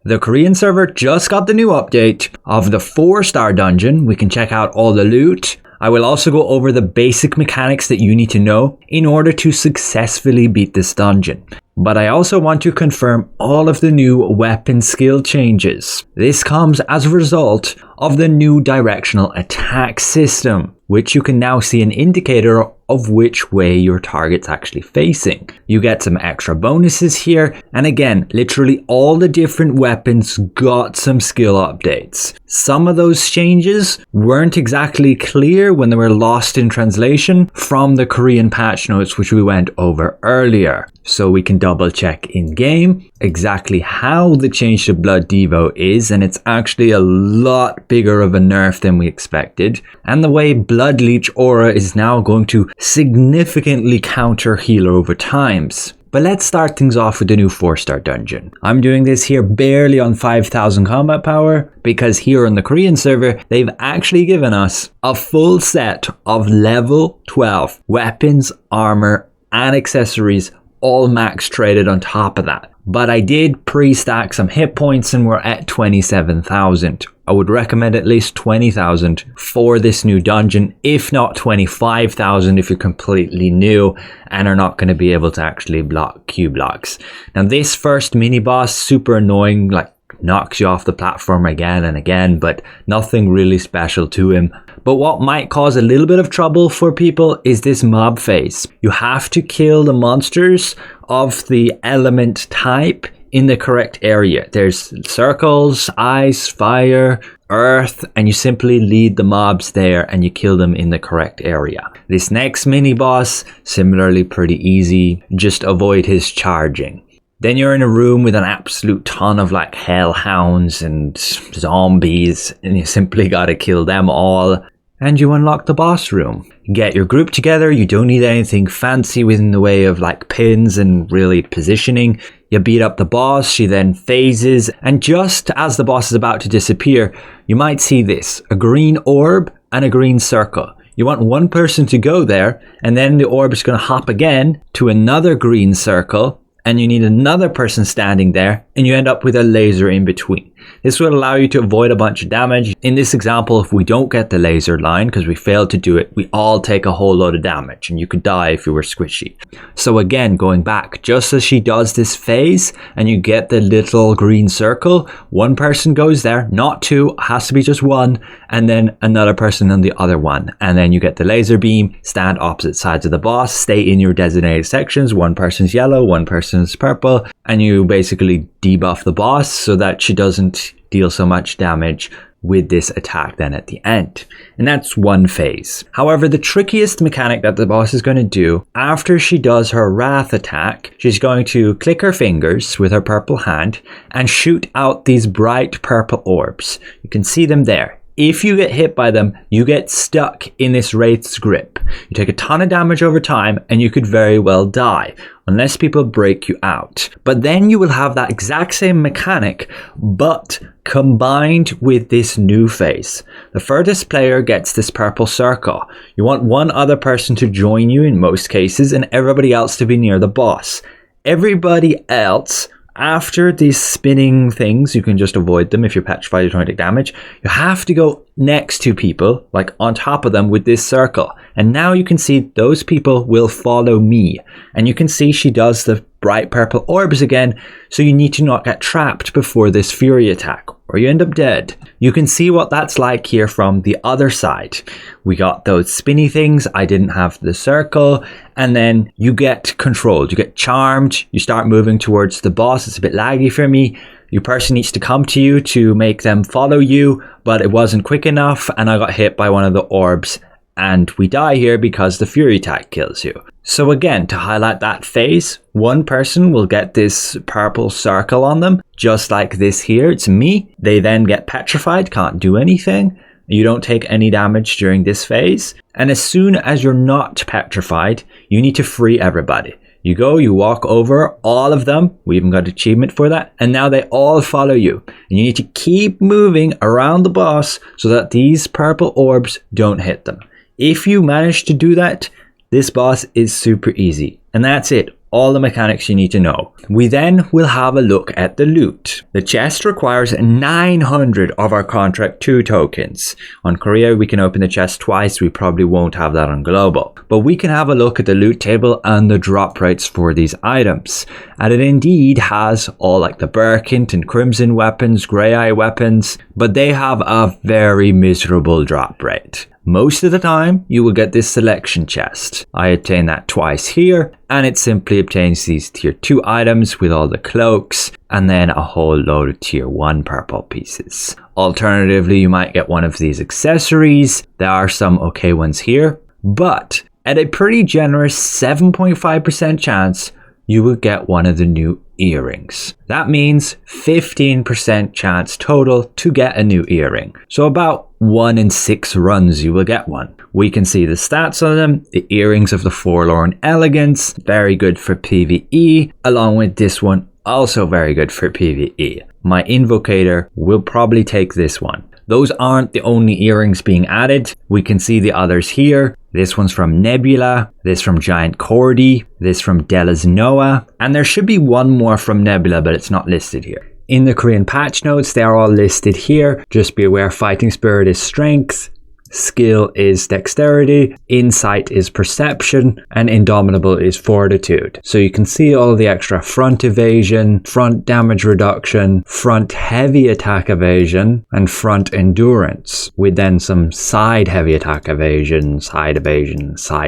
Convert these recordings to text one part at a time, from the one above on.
The Korean server just got the new update of the 4-star dungeon. We can check out all the loot. I will also go over the basic mechanics that you need to know in order to successfully beat this dungeon. But I also want to confirm all of the new weapon skill changes. This comes as a result of the new directional attack system, which you can now see an indicator of which way your target's actually facing. You get some extra bonuses here, and again, literally all the different weapons got some skill updates. Some of those changes weren't exactly clear when they were lost in translation from the Korean patch notes, which we went over earlier. So we can double check in game exactly how the change to Blood Devo is, and it's actually a lot bigger of a nerf than we expected. And the way Blood Leech Aura is now going to significantly counter healer over times. But let's start things off with the new 4-star dungeon. I'm doing this here barely on 5,000 combat power because here on the Korean server, they've actually given us a full set of level 12 weapons, armor, and accessories, all max traded on top of that. But I did pre-stack some hit points and we're at 27,000. I would recommend at least 20,000 for this new dungeon, if not 25,000 if you're completely new and are not going to be able to actually block Q blocks. Now this first mini boss, super annoying, like knocks you off the platform again and again, but nothing really special to him. But what might cause a little bit of trouble for people is this mob phase. You have to kill the monsters of the element type in the correct area. There's circles, ice, fire, earth, and you simply lead the mobs there and you kill them in the correct area. This next mini boss, similarly pretty easy, just avoid his charging. Then you're in a room with an absolute ton of like hellhounds and zombies, and you simply gotta kill them all. And you unlock the boss room. Get your group together, you don't need anything fancy within the way of like pins and really positioning. You beat up the boss, she then phases, and just as the boss is about to disappear, you might see this, a green orb and a green circle. You want one person to go there, and then the orb is going to hop again to another green circle, and you need another person standing there, and you end up with a laser in between. This will allow you to avoid a bunch of damage. In this example, if we don't get the laser line because we failed to do it, we all take a whole load of damage and you could die if you were squishy. So again, going back, just as she does this phase and you get the little green circle, one person goes there, not two, has to be just one, and then another person on the other one. And then you get the laser beam, stand opposite sides of the boss, stay in your designated sections, one person's yellow, one person's purple, and you basically debuff the boss so that she doesn't deal so much damage with this attack then at the end. And that's one phase. However, the trickiest mechanic that the boss is going to do after she does her wrath attack, she's going to click her fingers with her purple hand and shoot out these bright purple orbs. You can see them there. If you get hit by them, you get stuck in this Wraith's grip. You take a ton of damage over time and you could very well die, unless people break you out. But then you will have that exact same mechanic, but combined with this new phase. The furthest player gets this purple circle. You want one other person to join you in most cases and everybody else to be near the boss. Everybody else, after these spinning things, you can just avoid them if you're petrified, you don't take damage. You have to go next to people, like on top of them with this circle. And now you can see those people will follow me. And you can see she does the bright purple orbs again. So you need to not get trapped before this fury attack, or you end up dead. You can see what that's like here from the other side. We got those spinny things. I didn't have the circle. And then you get controlled. You get charmed. You start moving towards the boss. It's a bit laggy for me. Your person needs to come to you to make them follow you, but it wasn't quick enough. And I got hit by one of the orbs. And we die here because the fury attack kills you. So again, to highlight that phase, one person will get this purple circle on them, just like this here. It's me. They then get petrified, can't do anything. You don't take any damage during this phase. And as soon as you're not petrified, you need to free everybody. You go, you walk over all of them. We even got an achievement for that. And now they all follow you. And you need to keep moving around the boss so that these purple orbs don't hit them. If you manage to do that, this boss is super easy. And that's it. all the mechanics you need to know. We then will have a look at the loot. The chest requires 900 of our Contract 2 tokens. On Korea, we can open the chest twice. We probably won't have that on Global. But we can have a look at the loot table and the drop rates for these items. And it indeed has all like the Burkint and Crimson weapons, Grey Eye weapons, but they have a very miserable drop rate. Most of the time, you will get this selection chest. I obtain that twice here, and it simply obtains these tier 2 items with all the cloaks, and then a whole load of tier 1 purple pieces. Alternatively, you might get one of these accessories. There are some okay ones here, but at a pretty generous 7.5% chance, you will get one of the new earrings. That means 15% chance total to get a new earring. So about 1 in 6 runs you will get one. We can see the stats on them. The earrings of the Forlorn Elegance, very good for PvE, along with this one, also very good for PvE. My Invocator will probably take this one. Those aren't the only earrings being added. We can see the others here. This one's from Nebula, this from Giant Cordy, this from Della's Noah, and there should be one more from Nebula, but it's not listed here. In the Korean patch notes, they are all listed here. Just be aware, Fighting Spirit is Strength, Skill is Dexterity, Insight is Perception, and Indomitable is Fortitude. So you can see all the extra front evasion, front damage reduction, front heavy attack evasion, and front endurance, with then some side heavy attack evasion, side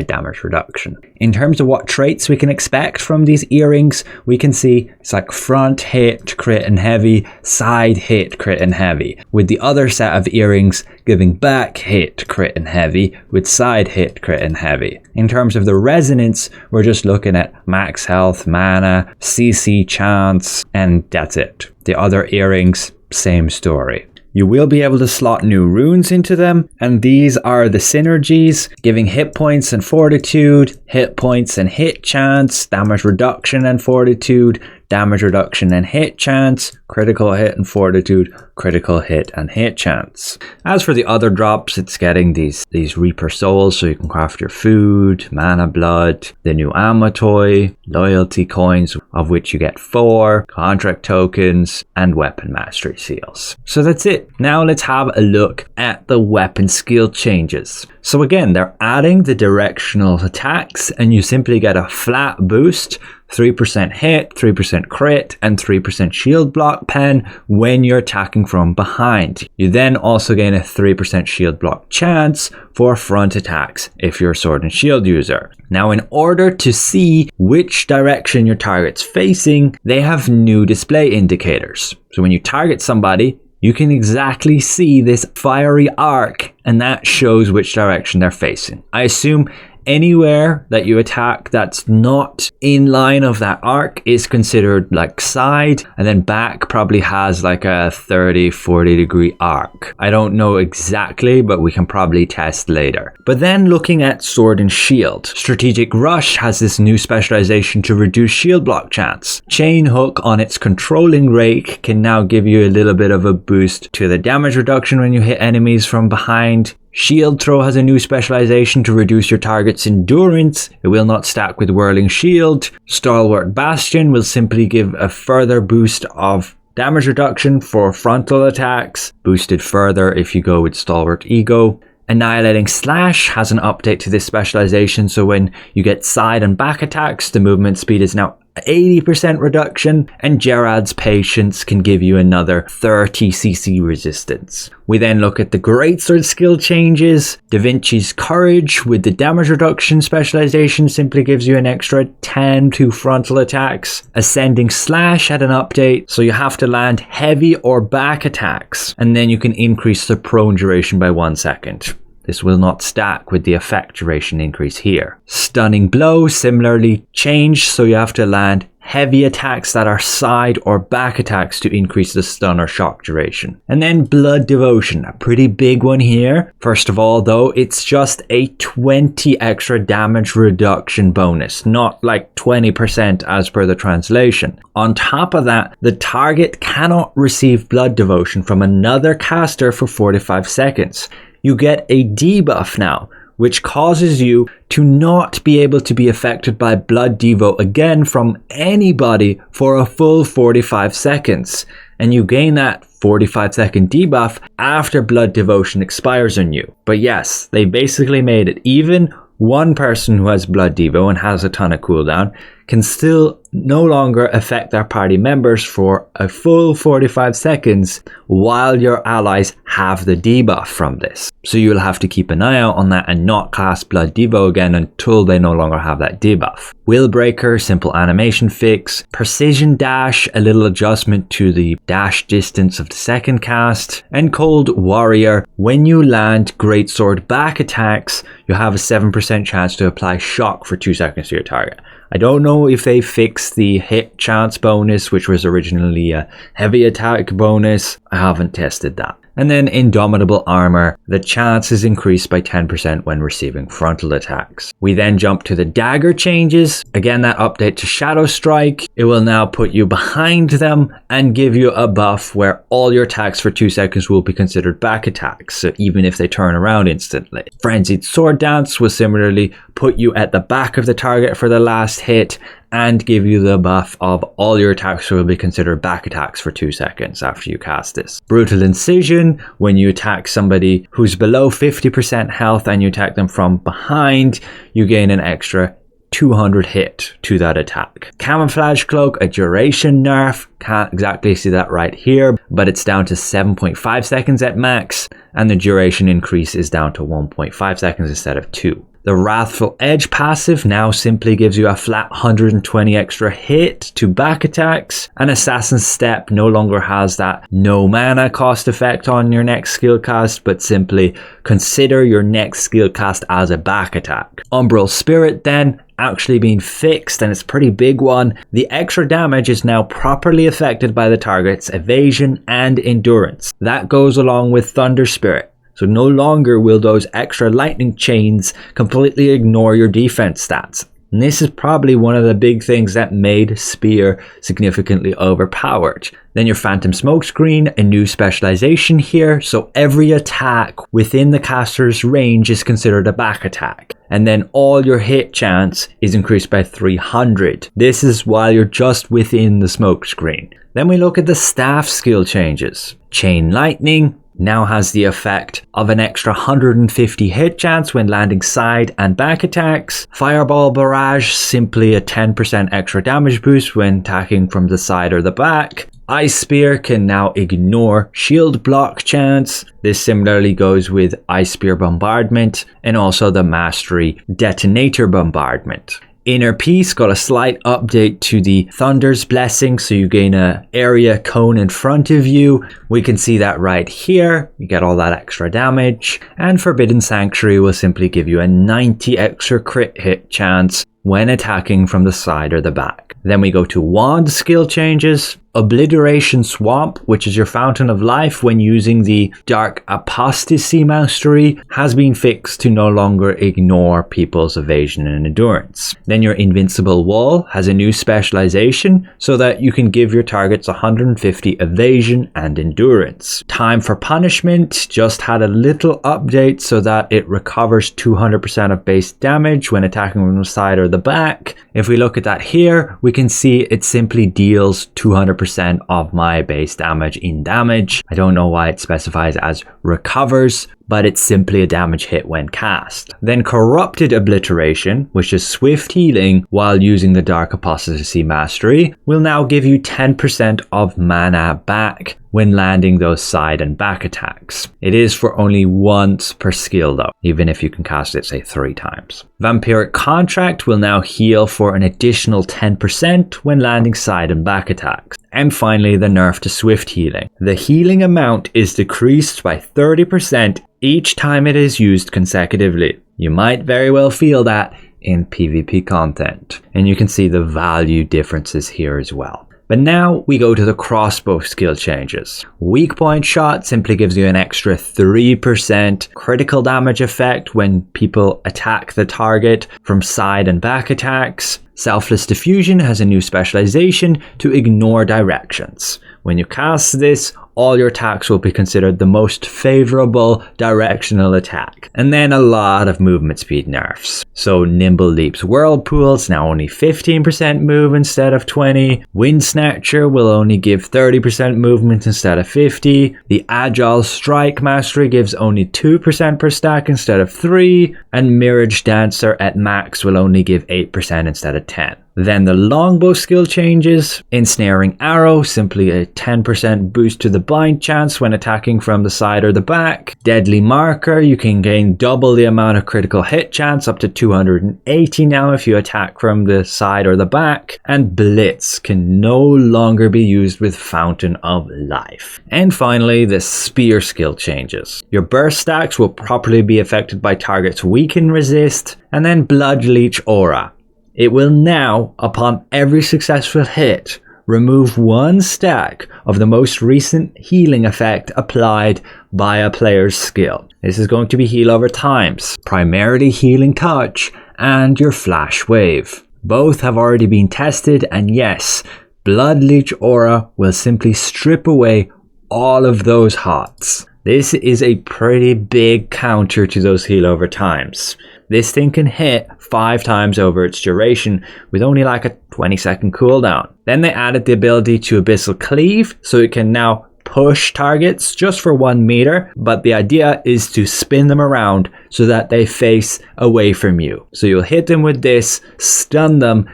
damage reduction. In terms of what traits we can expect from these earrings, we can see it's like front hit, crit and heavy, side hit, crit and heavy, with the other set of earrings giving back hit, crit and heavy, with side hit, crit and heavy. In terms of the resonance, we're just looking at max health, mana, CC chance, and that's it. The other earrings, same story. You will be able to slot new runes into them, and these are the synergies, giving hit points and fortitude, hit points and hit chance, damage reduction and fortitude, damage reduction and hit chance, critical hit and fortitude, critical hit and hit chance. As for the other drops, it's getting these Reaper Souls so you can craft your food, mana blood, the new ammo toy, loyalty coins of which you get 4, contract tokens, and weapon mastery seals. So that's it. Now let's have a look at the weapon skill changes. So again, they're adding the directional attacks and you simply get a flat boost, 3% hit, 3% crit, and 3% shield block pen when you're attacking from behind. You then also gain a 3% shield block chance for front attacks if you're a sword and shield user. Now, in order to see which direction your target's facing, they have new display indicators. So when you target somebody, you can exactly see this fiery arc, and that shows which direction they're facing. I assume anywhere that you attack that's not in line of that arc is considered like side, and then back probably has like a 30-40 degree arc. I don't know exactly, but we can probably test later. But then looking at sword and shield, Strategic Rush has this new specialization to reduce shield block chance. Chain Hook on its controlling rake can now give you a little bit of a boost to the damage reduction when you hit enemies from behind. Shield Throw has a new specialization to reduce your target's endurance. It will not stack with Whirling Shield. Stalwart Bastion will simply give a further boost of damage reduction for frontal attacks, boosted further if you go with Stalwart Ego. Annihilating Slash has an update to this specialization, so when you get side and back attacks, the movement speed is now 80% reduction, and Gerard's Patience can give you another 30 CC resistance. We then look at the Greatsword skill changes. Da Vinci's Courage with the damage reduction specialization simply gives you an extra 10 to frontal attacks. Ascending Slash had an update, so you have to land heavy or back attacks, and then you can increase the prone duration by 1 second. This will not stack with the effect duration increase here. Stunning Blow similarly changed, so you have to land heavy attacks that are side or back attacks to increase the stun or shock duration. And then Blood Devotion, a pretty big one here. First of all though, it's just a 20 extra damage reduction bonus, not like 20% as per the translation. On top of that, the target cannot receive Blood Devotion from another caster for 45 seconds. You get a debuff now, which causes you to not be able to be affected by blood devo again from anybody for a full 45 seconds. And you gain that 45-second debuff after blood devotion expires on you. But yes, they basically made it even one person who has blood devo and has a ton of cooldown can still no longer affect their party members for a full 45 seconds while your allies have the debuff from this. So you'll have to keep an eye out on that and not cast blood devo again until they no longer have that debuff. Will Breaker, simple animation fix. Precision dash, a little adjustment to the dash distance of the second cast. And Cold Warrior, when you land Greatsword back attacks, you have a 7% chance to apply shock for 2 seconds to your target. I don't know if they fixed the hit chance bonus, which was originally a heavy attack bonus. I haven't tested that. And then Indomitable Armor, the chance is increased by 10% when receiving frontal attacks. We then jump to the Dagger changes. Again, that update to Shadow Strike. It will now put you behind them and give you a buff where all your attacks for 2 seconds will be considered back attacks, so even if they turn around instantly. Frenzied Sword Dance will similarly put you at the back of the target for the last hit and give you the buff of all your attacks will be considered back attacks for 2 seconds after you cast this. Brutal Incision, when you attack somebody who's below 50% health and you attack them from behind, you gain an extra 200 hit to that attack. Camouflage Cloak, a duration nerf. Can't exactly see that right here, but it's down to 7.5 seconds at max, and the duration increase is down to 1.5 seconds instead of 2. The Wrathful Edge passive now simply gives you a flat 120 extra hit to back attacks. And Assassin's Step no longer has that no mana cost effect on your next skill cast, but simply consider your next skill cast as a back attack. Umbral Spirit then, actually being fixed, and it's a pretty big one. The extra damage is now properly affected by the target's evasion and endurance. That goes along with Thunder Spirit. So no longer will those extra lightning chains completely ignore your defense stats. And this is probably one of the big things that made Spear significantly overpowered. Then your Phantom Smokescreen, a new specialization here, so every attack within the caster's range is considered a back attack. And then all your hit chance is increased by 300. This is while you're just within the smokescreen. Then we look at the staff skill changes. Chain Lightning now has the effect of an extra 150 hit chance when landing side and back attacks. Fireball Barrage, simply a 10% extra damage boost when attacking from the side or the back. Ice Spear can now ignore shield block chance. This similarly goes with Ice Spear Bombardment and also the Mastery Detonator Bombardment. Inner Peace got a slight update to the Thunder's Blessing, so you gain an area cone in front of you. We can see that right here. You get all that extra damage. And Forbidden Sanctuary will simply give you a 90 extra crit hit chance when attacking from the side or the back. Then we go to wand skill changes. Obliteration Swamp, which is your Fountain of Life when using the Dark Apostasy Mastery, has been fixed to no longer ignore people's evasion and endurance. Then your Invincible Wall has a new specialization so that you can give your targets 150 evasion and endurance. Time for Punishment just had a little update so that it recovers 200% of base damage when attacking from the side or the back. If we look at that here, we can see it simply deals 200% of my base damage in damage. I don't know why it specifies as recovers, but it's simply a damage hit when cast. Then Corrupted Obliteration, which is swift healing while using the Dark Apostasy Mastery, will now give you 10% of mana back when landing those side and back attacks. It is for only once per skill though, even if you can cast it say 3 times. Vampiric Contract will now heal for an additional 10% when landing side and back attacks. And finally, the nerf to swift healing. The healing amount is decreased by 30% each time it is used consecutively. You might very well feel that in PvP content. And you can see the value differences here as well. But now we go to the crossbow skill changes. Weak point shot simply gives you an extra 3% critical damage effect when people attack the target from side and back attacks. Selfless Diffusion has a new specialization to ignore directions. When you cast this, all your attacks will be considered the most favorable directional attack. And then a lot of movement speed nerfs. So Nimble Leap's Whirlpool's now only 15% move instead of 20. Wind Snatcher will only give 30% movement instead of 50. The Agile Strike Mastery gives only 2% per stack instead of 3. And Mirage Dancer at max will only give 8% instead of 10. Then the Longbow skill changes. Ensnaring Arrow, simply a 10% boost to the blind chance when attacking from the side or the back. Deadly Marker, you can gain double the amount of critical hit chance, up to 280 now if you attack from the side or the back. And Blitz can no longer be used with Fountain of Life. And finally, the Spear skill changes. Your burst stacks will properly be affected by targets weaken resist. And then Blood Leech Aura. It will now, upon every successful hit, remove one stack of the most recent healing effect applied by a player's skill. This is going to be heal over times, primarily Healing Touch and your Flash Wave. Both have already been tested, and yes, Blood Leech Aura will simply strip away all of those hots. This is a pretty big counter to those heal over times. This thing can hit 5 times over its duration with only like a 20-second cooldown. Then they added the ability to Abyssal Cleave, so it can now push targets just for 1 meter, but the idea is to spin them around so that they face away from you. So you'll hit them with this, stun them,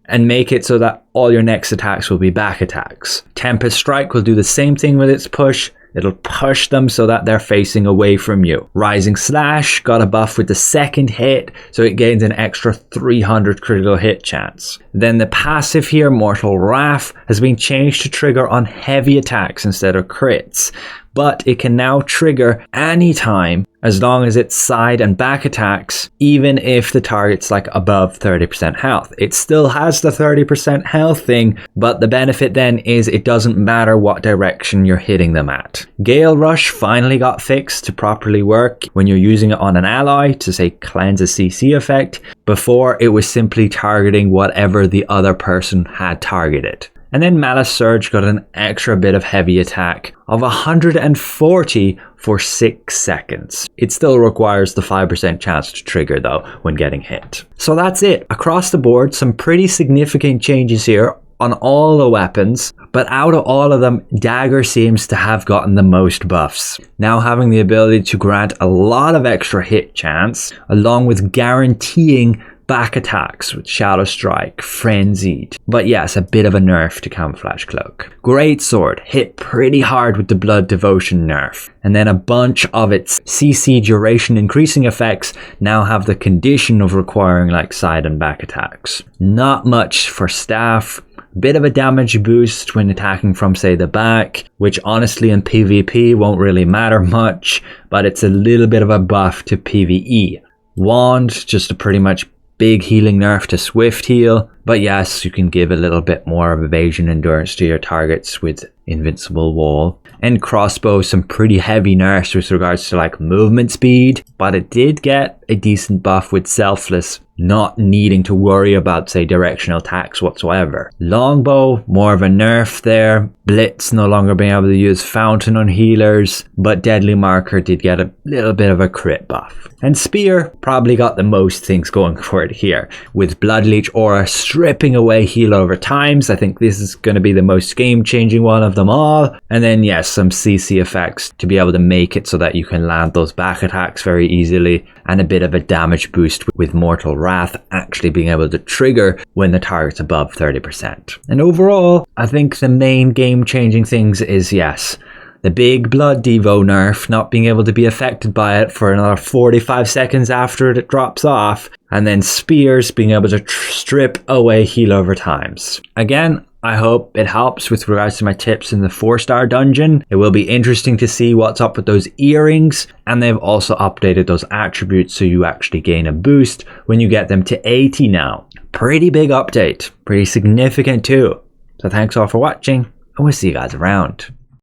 and make it so that all your next attacks will be back attacks. Tempest Strike will do the same thing with its push. It'll push them so that they're facing away from you. Rising Slash got a buff with the second hit, so it gains an extra 300 critical hit chance. Then the passive here, Mortal Wrath, has been changed to trigger on heavy attacks instead of crits. But it can now trigger anytime as long as it's side and back attacks, even if the target's like above 30% health. It still has the 30% health thing, but the benefit then is it doesn't matter what direction you're hitting them at. Gale Rush finally got fixed to properly work when you're using it on an ally to say cleanse a CC effect. Before, it was simply targeting whatever the other person had targeted. And then Malice Surge got an extra bit of heavy attack of 140 for 6 seconds. It still requires the 5% chance to trigger though when getting hit. So that's it. Across the board, some pretty significant changes here on all the weapons, but out of all of them, Dagger seems to have gotten the most buffs. Now having the ability to grant a lot of extra hit chance, along with guaranteeing back attacks with Shadow Strike, Frenzied. But yes, a bit of a nerf to Camouflage Cloak. Greatsword hit pretty hard with the Blood Devotion nerf. And then a bunch of its CC duration increasing effects now have the condition of requiring like side and back attacks. Not much for Staff. Bit of a damage boost when attacking from say the back, which honestly in PvP won't really matter much, but it's a little bit of a buff to PvE. Wand, just a pretty much big healing nerf to Swift Heal, but yes, you can give a little bit more of evasion endurance to your targets with Invincible Wall. And Crossbow, some pretty heavy nerfs with regards to like movement speed, but it did get a decent buff with Selfless, not needing to worry about say directional attacks whatsoever. Longbow, more of a nerf there. Blitz no longer being able to use Fountain on healers, but Deadly Marker did get a little bit of a crit buff. And Spear probably got the most things going for it here, with Blood Leech Aura stripping away heal over times. I think this is going to be the most game-changing one of them all. And then yes, some CC effects to be able to make it so that you can land those back attacks very easily, and a bit of a damage boost with Mortal Wrath actually being able to trigger when the target's above 30%. And overall, I think the main game-changing things is yes, the big Blood Devo nerf, not being able to be affected by it for another 45 seconds after it drops off, and then Spears being able to strip away heal over times. Again, I hope it helps with regards to my tips in the 4-star dungeon. It will be interesting to see what's up with those earrings, and they've also updated those attributes so you actually gain a boost when you get them to 80 now. Pretty big update, pretty significant too. So thanks all for watching, and we'll see you guys around.